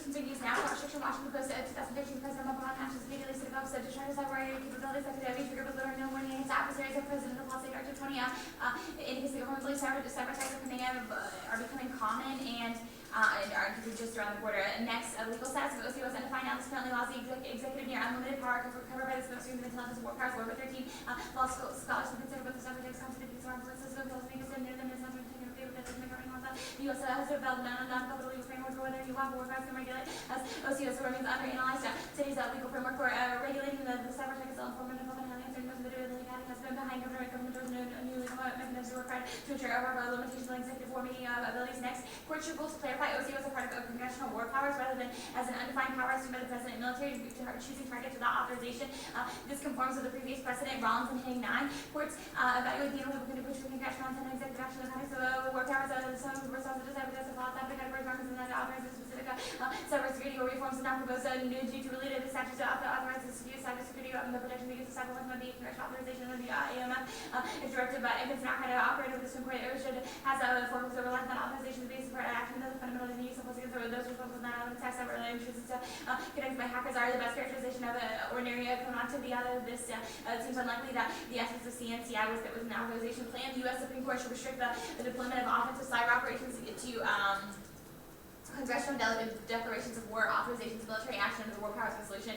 continues now. Restriction Washington Post 2013 President Obama matches immediately to develop to try to cyber capabilities that could be triggered with little or no warning against adversaries of President of Policy Director 20 indicates the government believes cyber attacks are becoming common and are just around the border. Next, legal status of OCO's undefined now. This currently allows the executive near unlimited power covered by the scope of intelligence war powers. Order 13 law scholars have considered both the cyber attacks constitute the armed forces of those makers and near them is not to take in favor that doesn't make running on that. The U.S. has developed non-governmental legal framework for whether you want war powers can regulate as OCO's remains underanalyzed. City's legal framework for regulating the cyber attack is informative and highly concerned with the legality has been behind government doors. No new legal mechanisms are required to ensure overall limitations on executive war making abilities. Next, court should rules clarify OCO as a part of congressional war powers rather than as an undefined power assumed by the president and military choosing target to that authorization. This conforms with the previous precedent, Rollins and Henning 9. Courts evaluate the analytical push for congressional intent and executive action in the context of war powers some resources to decide whether the law that category requirements and that authorizes specific cybersecurity or reforms and not proposed due to related the statutes to authorize the security cybersecurity and the protection against the cyber weapon of the congressional authorization of the AMF is directed by if it's not going to operate over the Supreme Court, it should has a focus over like that authorization to base for action of the fundamental in the use of force against those responsible for that attacks that were chooses to connected by hackers are the best characterization of ordinary criminal activity. Out of this, it seems unlikely that the essence of CNCI was that was an authorization plan. The U.S. Supreme Court should restrict the deployment of offensive cyber operations to congressional declarations of war, authorizations, military action, and the war powers resolution.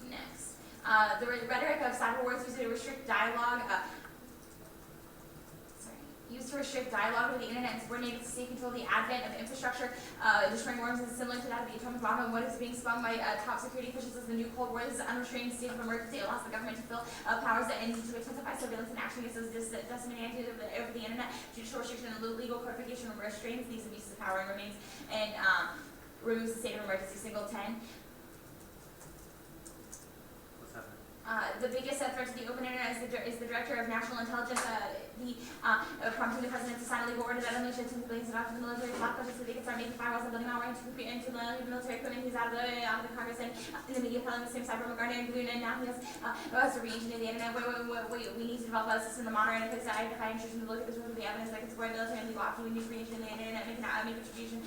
Next, the rhetoric of cyber wars used to restrict dialogue. Used to restrict dialogue with the internet and subordinate to state control. The advent of infrastructure destroying worms is similar to that of the atomic bomb, and what is being spun by top security officials is the new Cold War. This is an unrestrained state of emergency. It allows the government to fill powers that need to intensify surveillance and action against those disseminating activity over the internet. Judicial restriction and legal codification restrains these abuses of power and removes the state of emergency. Single 10. The biggest threat to the open internet is the Director of National Intelligence, prompting the President to sign a legal order that unleashes $10 billion of the military block budget so they can start making firewalls and building malware into the military equipment. He's out of the Congress and in the media telling the same cyber McGarner and Glue, and now he has to re-engineer the internet. We need to develop a system to monitor and fix the identify intrusion to look at the source of the evidence that can support military and legal options. We need to re-engineer the internet, make attribution,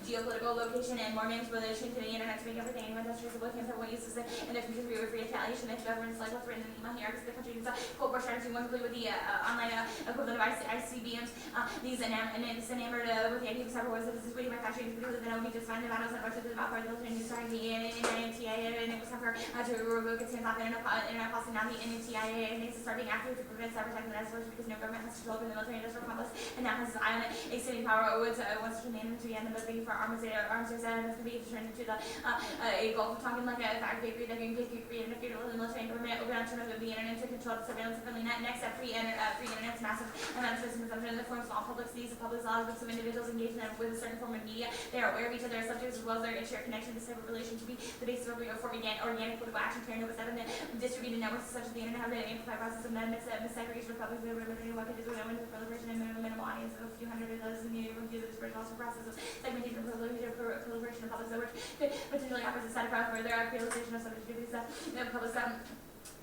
geopolitical location, and more manipulation to the internet to make everything anyone touches the webcams have what uses it and their future for retaliation. If governments like what's written in the email here, because the country needs a Cold War strategy, one complete with the online equivalent of ICBMs. These enamored with the idea of cyber wars that is dissuading by factories because then it will be just finding battles and rushes to the military and starting the NTIA, and it was time for to revoke its hands off internet policy. Now the NTIA needs to start being active to prevent cyber attacks and that's because no government has to control over the military industrial complex and now has its eye on it. Extending power wants to turn the enemy to the end of being for arms race and that's going to be turned into a Gulf of Tonkin like a factory that can create an fear of the military and government over the internet to control the surveillance of friendly net. Next, free internet's massive amount of consumption in the forms of all public cities, the public laws, groups of individuals engaged in with a certain form of media. They are aware of each other's subjects as well as their shared connection. This type of relation to be the basis for organic political action. Carrying over 7 distributed networks such as the internet have been amplified process of segregation of public liberty, what it is with the proliferation and minimal audience of a few hundred of those in the review of this also process of segmentation and proliferation of public which could potentially offers a side effect further realization of subject to these public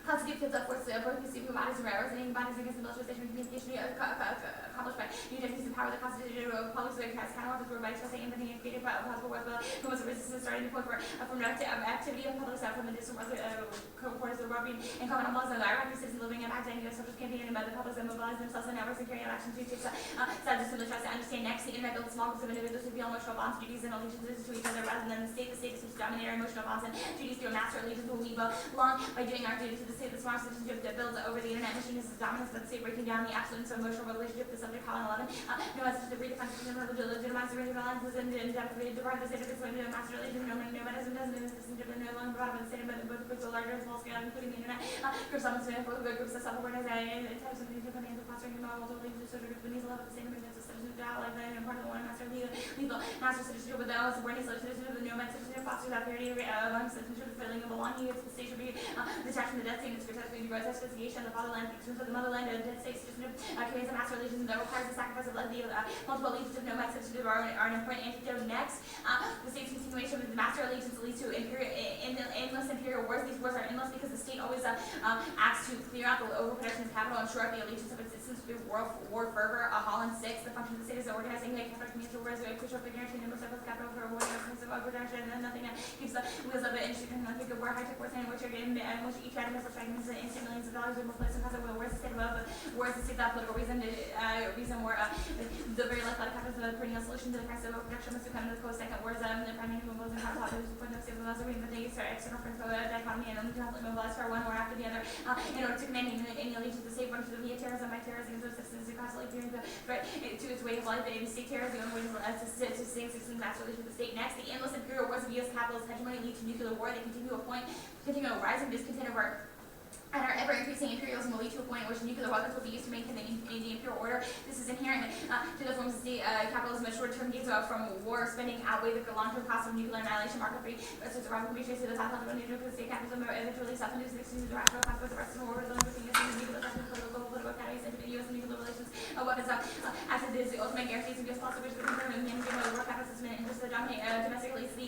constitute fields of force both receiving bodies and representing bodies against the militarization and communication accomplished by new techniques of power that constitute public has kind of offered by expressing empathy and creative possible work who was resistance starting to point for from activity of public side from the distant co-reporters of the world and common laws of Iraqi citizens living in Baghdad U.S. social campaign and by the public that mobilize themselves in networks and carry out action to take sides to tries to understand next the internet builds small groups of individuals who feel emotional bonds, duties, and allegiances to each other rather than the state. The state is to dominate our emotional bonds and duties through a master allegiance who we belong by doing our duty to the state. The smart citizenship that builds over the internet machine is dominance of the state, breaking down the absolute and emotional relationship. The subject column 11. No message to redefine citizenship, legitimize the range of alliances and deprive the state of its way to master religion. No medicine doesn't mean citizenship and no longer brought by the state, but both groups are larger and small scale, including the internet. Groups on the same both groups of self-organized and types of things depending on the fostering models of legal disorder beneath the level of the same agreements of citizenship like that and part of the one master legal master citizenship with the subordinate citizenship with no citizenship fosters that parity among citizenship the feeling of belonging to the state should be detached from the death state and protected the growth investigation of the fatherland in terms of the motherland and the dead state citizenship carries a master allegiance that requires the sacrifice of multiple allegiance of nomad citizenship are an important antidote. Next, the state's continuation of the master allegiance leads to endless imperial wars. These wars are endless because the state always acts to clear out the overproduction of capital and shore up the allegiance of its citizens through war fervor. Holland 6, the function of the state is organizing Catholic community wars, crucial figure to numerous of capital for avoiding offensive production, and nothing that keeps the wheels of the industry turning like a good war, high-tech war, and which are getting, and which each item is like instant millions of dollars in replacement cost of where's the state of where's the state of political reason where the very life that happens of putting a solution to the crisis of production must become the co-second whereas the primary mobiles and top topics for no state of the reading, but they start external friends for the economy and only to have mobilized for one war after the other in order to command any allegiance to the state bunch of via terrorism by terrorism against those citizens who constantly fearing the threat to its way of life. The state terror is the only way to stay in mass relation with the state. Next, the endless imperial wars of U.S. capitalist hegemony lead to nuclear war. They continue a rising discontent over and our ever-increasing imperialism will lead to a point at which nuclear weapons will be used to maintain the imperial order. This is inherent to the forms of state capitalism. Short-term gains from war spending outweigh the long-term cost of nuclear annihilation. Market-free versus the rapid to the top of the nuclear state capitalism eventually self-induced to the rational cost of the rest of the world. The limiting is the nuclear political economies into the U.S. nuclear relations weapons after this the ultimate guarantees of U.S. policy which would confirm and managing the world capitalist and interest to dominate domestically the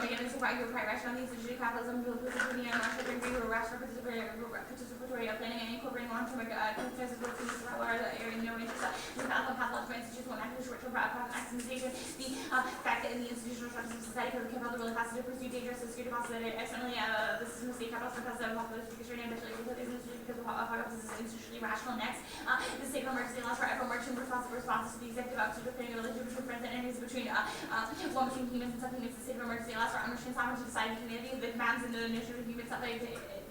mechanisms of right rational needs of capitalism to include the market degree or rational participatory planning and incorporating long-term consensus with the area no interest in pathological institutions will act as short-term maximization. The fact that in the institutional structures of society can compel the ruling classes to pursue dangerous and security policies that externally the system of state capitalism because of population figure and eventually because of population is institutionally rational. Next, the state of emergency allows for ever more responses to the executive office to defending a relationship between friends and enemies between between humans and subhumans. The state of emergency allows for unrestrained sovereignty to decide humanity. The demands and the notion of the human self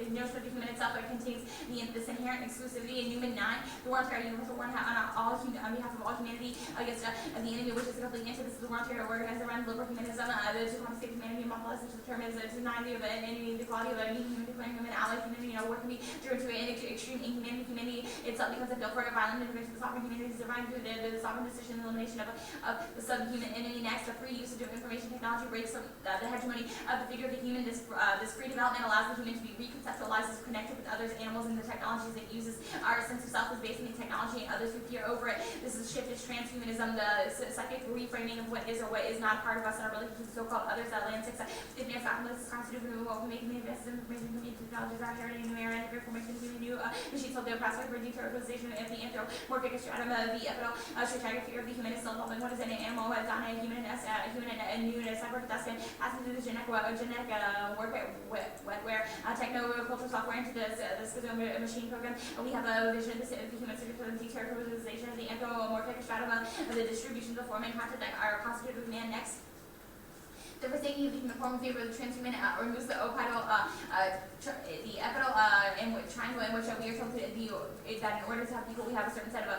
the notion of the human itself contains this inherent exclusivity in human nine. The voluntary universal war on behalf of all humanity against the enemy, which is a complete antithesis of the voluntary organized around liberal humanism. To confiscate humanity and monopolize the term is to deny the enemy the quality of any human declaring human ally humanity. War can be driven to an extreme inhumanity. Humanity itself becomes a field for a violent intervention. The sovereign humanity is divine through the sovereign decision and elimination of the subhuman enemy. Next, the free usage of information technology breaks the hegemony of the figure of the human. This free development allows the human to be reconceptualized as connected with others, animals, and the technologies it uses. Our sense of self is based on the technology and others who peer over it. This is a shift is transhumanism, the psychic reframing of what is or what is not part of us and our relationship to so-called others. Land 6, advanced faculties constitute removal, making the advances in information technologies are inherited in new era and every formation of new machines hold their prospect for detailization of the anthropomorphic stratum of the epital stratigraphy of the human is still evolving. What is an animal, what is not a human, and new cyber dustin passing through the genetic warfare, wetware, techno-cultural software into the schism machine program. We have a vision of the human signature of the detailization of the anthropomorphic stratum of the distribution of the form and content that are constituted with man. Next, the forsaking of the human form in favor of the transhuman removes the opital, the epital triangle in which we are told that in order to have people, we have a certain set of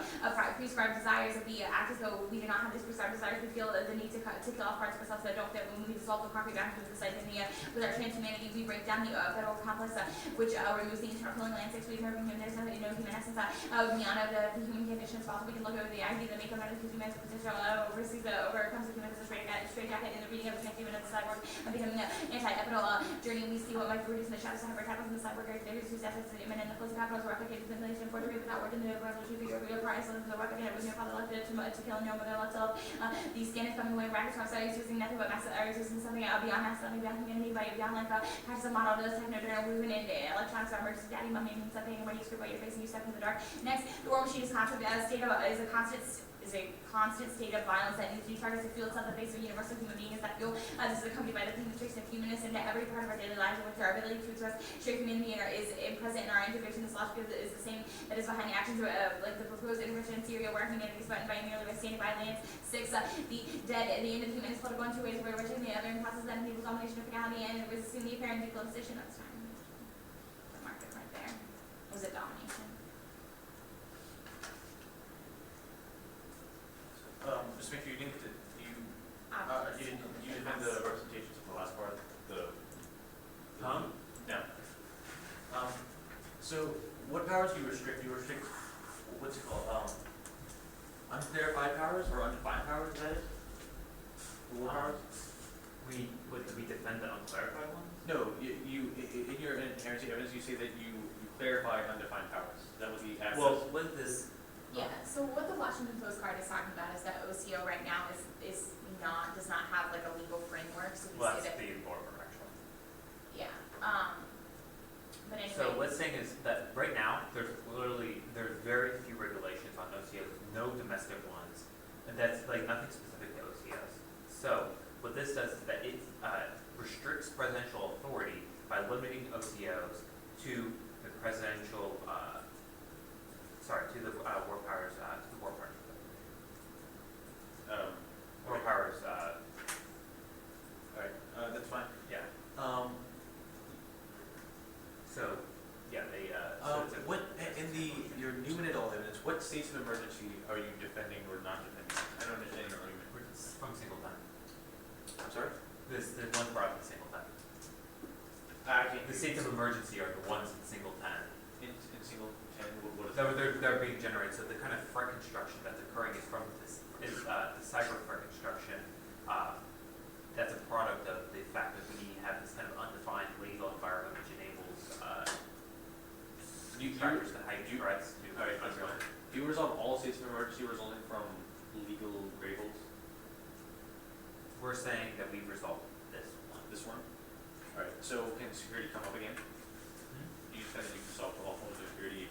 prescribed desires. If we act as though we do not have these prescribed desires, we feel the need to kill off parts of ourselves that don't fit. When we dissolve the concrete boundaries of the site, with our transhumanity, we break down the epital complex, which removes the internal killing land 6 weeks. There's no human essence beyond the human condition is possible. We can look over the idea that makeup of the human potential overcomes the human as a straight jacket in the reading of the transhuman of the cyborg and becoming an anti-epital journey. We see what might produce in the shadows of hyper-capitals in the cyborg characters whose efforts to human and the closing capitals replicated the simulation forgery without word in the revolution figure of real price and the replicator was no father left to kill no mother left self. These scanners coming away rackets from studies using nothing but mass using something beyond mass, something beyond humanity, beyond life, practice of model does techno movement and electronics are emergency daddy mommy means something when you screw out your face and you step into the dark. Next, the war machine is a constant state of violence that needs to be targeted to fuel itself. The face of universal human being is that fuel. This is accompanied by the penetration of humanness into every part of our daily lives, in which our ability to express shared humanity is present in our integration. This logic is the same that is behind the actions of like the proposed intervention in Syria, where humanity is threatened by merely by standing by lands. 6, the dead at the end of the human is political in 2 ways, where wrenching the other in process that enables domination of reality and resisting the apparent decolonization of time. The market right there. Was it domination? Just make sure you didn't have the representations of the last part. No. So what powers do you restrict? You restrict what's it called? Unclarified powers or undefined powers? That is. War powers. We defend the unclarified ones? No, you in your inerrancy evidence you say that you clarify undefined powers. That was the access. Well, with this. Yeah, so what the Washington Post card is talking about is that OCO right now does not have like a legal framework. So we Well, say that's that, the border actually. yeah. But anyway. So what's saying is that right now there's very few regulations on OCOs, no domestic ones, and that's like nothing specific to OCOs. So what this does is that it restricts presidential authority by limiting OCOs to the presidential, to the war powers, war powers, Alright, that's fine. yeah. So, yeah, they, What, in your new Manila evidence, what states of emergency are you defending or not defending? I don't understand your argument. it's from single time. I'm sorry? There's one brought in single time. I can't. The states of emergency are the ones in single time. In single, and what is They're being generated, so the kind of threat construction that's occurring is from this, the cyber threat construction, that's a product of the fact that we have this kind of undefined legal environment which enables, contractors to heighten threats to. Alright, that's fine. Do you resolve all states of emergency resulting from legal grave holds? We're saying that we've resolved this one. This one? Alright, so can security come up again? Do you defend that you solved all forms of security?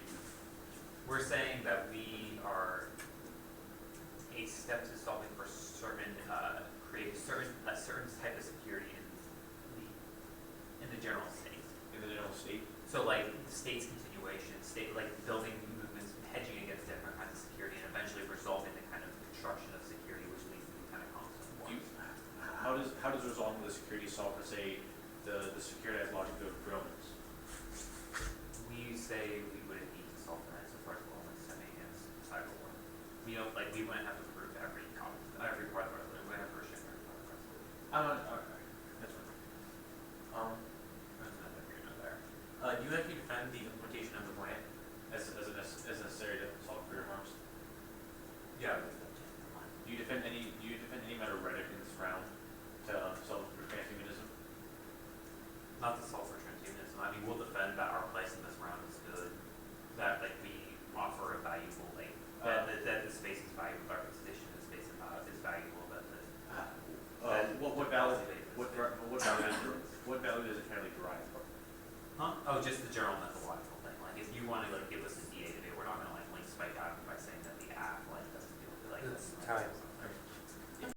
We're saying that we are a step to solving for certain, create a certain type of security in the general state. In the general state? So like the state's continuation, like building movements, hedging against different kinds of security, and eventually resolving the kind of construction of security which leads to the kind of constant war. How does resolving the security solve for, say, the securitized logic of drones? We say we wouldn't need to solve that so far as well as sending against cyber war. We don't, like, we wouldn't have to prove every part of our resolution, we wouldn't have to restrict every part of our resolution. Alright, that's fine. That's neither here nor there. Do you actually defend the implementation of the plan as necessary to solve career harms? Yeah. Do you defend any matter of rhetoric in this round to solve for transhumanism? Not to solve for transhumanism. I mean, we'll defend that our place in this round is good. That like we offer a valuable that the space is valuable. Our position in the space is valuable. What value does it currently derive from? Huh? Oh, just the general methodological thing. Like if you want to like give us a DA today, we're not going to like link spike out by saying that the app like doesn't do it. Like It's time.